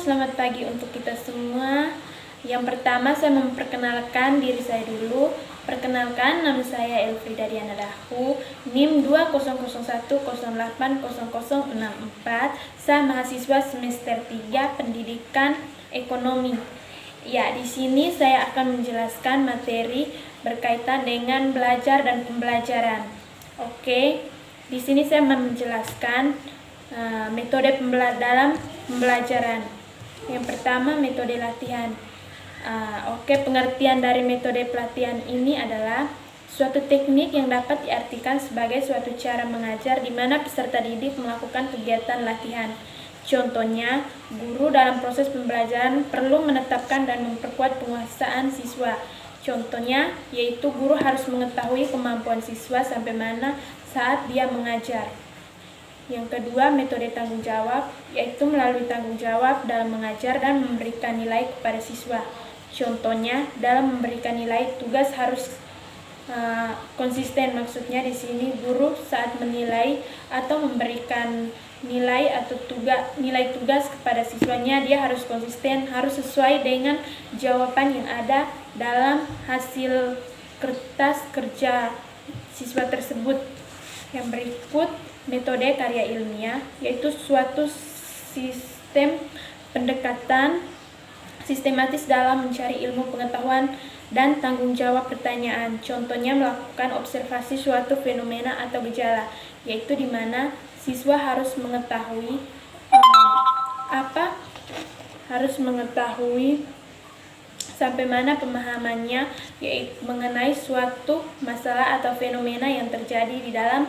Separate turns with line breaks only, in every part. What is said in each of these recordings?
selamat pagi untuk kita semua. Yang pertama saya memperkenalkan diri saya dulu. Perkenalkan, nama saya Elfrida Diana Dahu, NIM 20010808064. Saya mahasiswa semester 3 Pendidikan Ekonomi. Ya, di sini saya akan menjelaskan materi berkaitan dengan belajar dan pembelajaran. Oke, di sini saya menjelaskan metode dalam pembelajaran. Yang pertama, metode latihan. Pengertian dari metode pelatihan ini adalah suatu teknik yang dapat diartikan sebagai suatu cara mengajar di mana peserta didik melakukan kegiatan latihan. Contohnya, guru dalam proses pembelajaran perlu menetapkan dan memperkuat penguasaan siswa. Contohnya, yaitu guru harus mengetahui kemampuan siswa sampai mana saat dia mengajar. Yang kedua, metode tanggung jawab, yaitu melalui tanggung jawab dalam mengajar dan memberikan nilai kepada siswa. Contohnya, dalam memberikan nilai, tugas harus konsisten. Maksudnya di sini guru saat menilai atau memberikan nilai atau nilai tugas kepada siswanya, dia harus konsisten, harus sesuai dengan jawaban yang ada dalam hasil kertas kerja siswa tersebut. Yang berikut, metode karya ilmiah, yaitu suatu sistem pendekatan sistematis dalam mencari ilmu pengetahuan dan tanggung jawab pertanyaan. Contohnya melakukan observasi suatu fenomena atau gejala, yaitu di mana siswa harus mengetahui sampai mana pemahamannya yaitu mengenai suatu masalah atau fenomena yang terjadi di dalam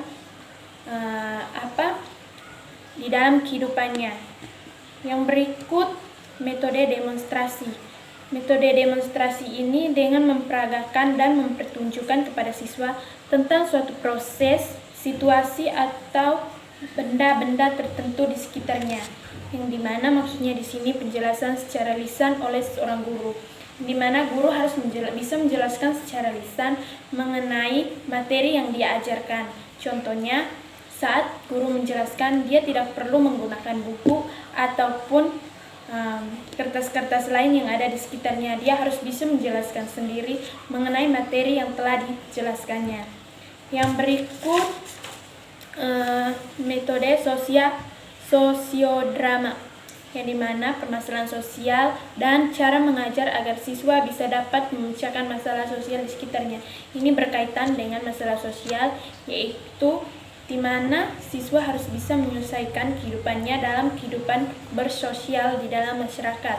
kehidupannya. Yang berikut, metode demonstrasi. Metode demonstrasi ini dengan memperagakan dan mempertunjukkan kepada siswa tentang suatu proses, situasi atau benda-benda tertentu di sekitarnya. Yang dimana maksudnya di sini penjelasan secara lisan oleh seorang guru. Di mana guru harus bisa menjelaskan secara lisan mengenai materi yang dia ajarkan. Contohnya, saat guru menjelaskan, dia tidak perlu menggunakan buku ataupun kertas-kertas lain yang ada di sekitarnya. Dia harus bisa menjelaskan sendiri mengenai materi yang telah dijelaskannya. Yang berikut, metode sosiodrama, yang dimana permasalahan sosial dan cara mengajar agar siswa bisa dapat memecahkan masalah sosial di sekitarnya. Ini berkaitan dengan masalah sosial, yaitu di mana siswa harus bisa menyelesaikan kehidupannya dalam kehidupan bersosial di dalam masyarakat.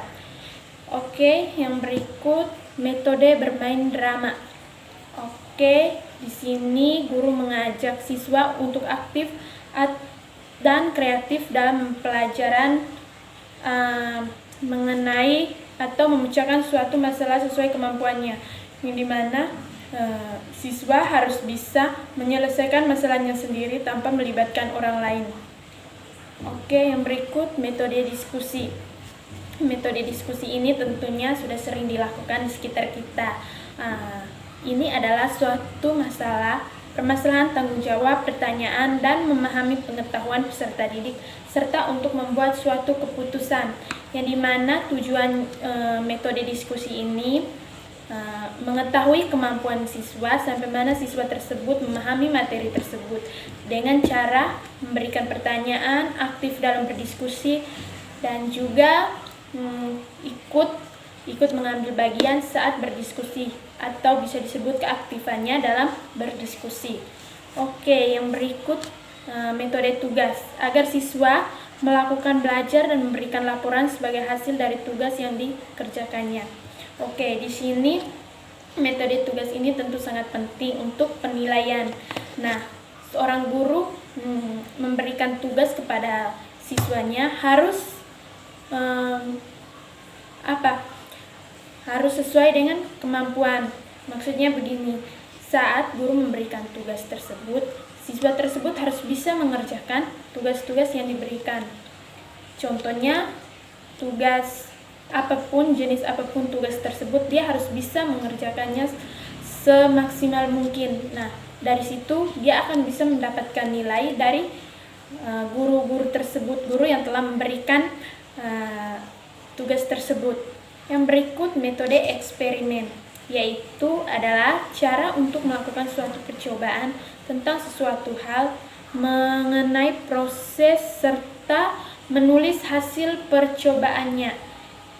Oke, yang berikut, metode bermain drama. Oke, di sini guru mengajak siswa untuk aktif dan kreatif dalam pelajaran mengenai atau memecahkan suatu masalah sesuai kemampuannya, yang dimana siswa harus bisa menyelesaikan masalahnya sendiri tanpa melibatkan orang lain. Oke, yang berikut, metode diskusi. Metode diskusi ini tentunya sudah sering dilakukan di sekitar kita. Ini adalah suatu permasalahan tanggung jawab, pertanyaan, dan memahami pengetahuan peserta didik, serta untuk membuat suatu keputusan, yang dimana tujuan metode diskusi ini mengetahui kemampuan siswa sampai mana siswa tersebut memahami materi tersebut dengan cara memberikan pertanyaan, aktif dalam berdiskusi, dan juga ikut mengambil bagian saat berdiskusi, atau bisa disebut keaktifannya dalam berdiskusi. Oke, yang berikut, metode tugas, agar siswa melakukan belajar dan memberikan laporan sebagai hasil dari tugas yang dikerjakannya. Oke, di sini metode tugas ini tentu sangat penting untuk penilaian. Nah, seorang guru memberikan tugas kepada siswanya harus harus sesuai dengan kemampuan. Maksudnya begini, saat guru memberikan tugas tersebut, siswa tersebut harus bisa mengerjakan tugas-tugas yang diberikan. Contohnya, jenis apapun tugas tersebut, dia harus bisa mengerjakannya semaksimal mungkin. Nah, dari situ dia akan bisa mendapatkan nilai dari guru-guru tersebut, guru yang telah memberikan tugas tersebut. Yang berikut metode eksperimen, yaitu adalah cara untuk melakukan suatu percobaan tentang sesuatu hal, mengenai proses serta menulis hasil percobaannya.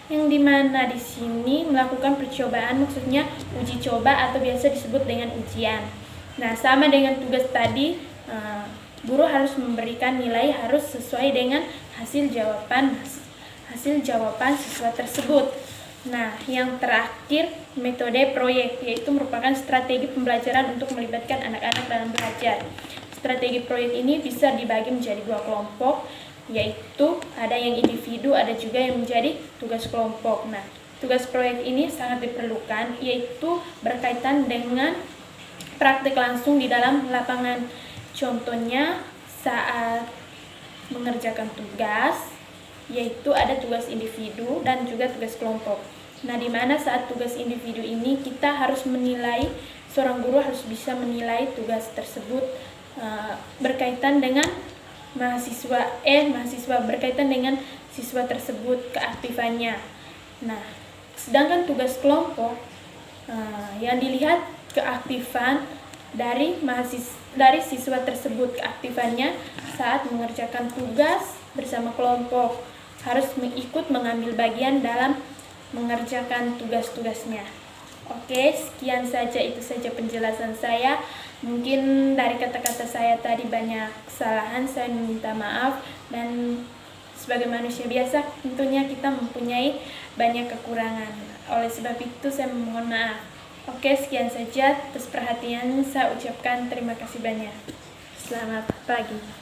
Yang dimana di sini melakukan percobaan maksudnya uji coba atau biasa disebut dengan ujian. Nah, sama dengan tugas tadi, guru harus memberikan nilai harus sesuai dengan hasil jawaban siswa tersebut. Nah, yang terakhir metode proyek, yaitu merupakan strategi pembelajaran untuk melibatkan anak-anak dalam belajar. Strategi proyek ini bisa dibagi menjadi 2 kelompok, yaitu ada yang individu, ada juga yang menjadi tugas kelompok. Nah, tugas proyek ini sangat diperlukan, yaitu berkaitan dengan praktik langsung di dalam lapangan. Contohnya saat mengerjakan tugas, yaitu ada tugas individu dan juga tugas kelompok. Nah, di mana saat tugas individu ini kita harus menilai, seorang guru harus bisa menilai tugas tersebut berkaitan dengan mahasiswa berkaitan dengan siswa tersebut, keaktifannya. Nah, sedangkan tugas kelompok yang dilihat keaktifan dari siswa tersebut, keaktifannya saat mengerjakan tugas bersama kelompok, harus ikut mengambil bagian dalam mengerjakan tugas-tugasnya. Oke, sekian saja, itu saja penjelasan saya. Mungkin dari kata-kata saya tadi banyak kesalahan, saya meminta maaf. Dan sebagai manusia biasa tentunya kita mempunyai banyak kekurangan. Oleh sebab itu saya memohon maaf. Oke, sekian saja. Atas perhatian saya ucapkan terima kasih banyak. Selamat pagi.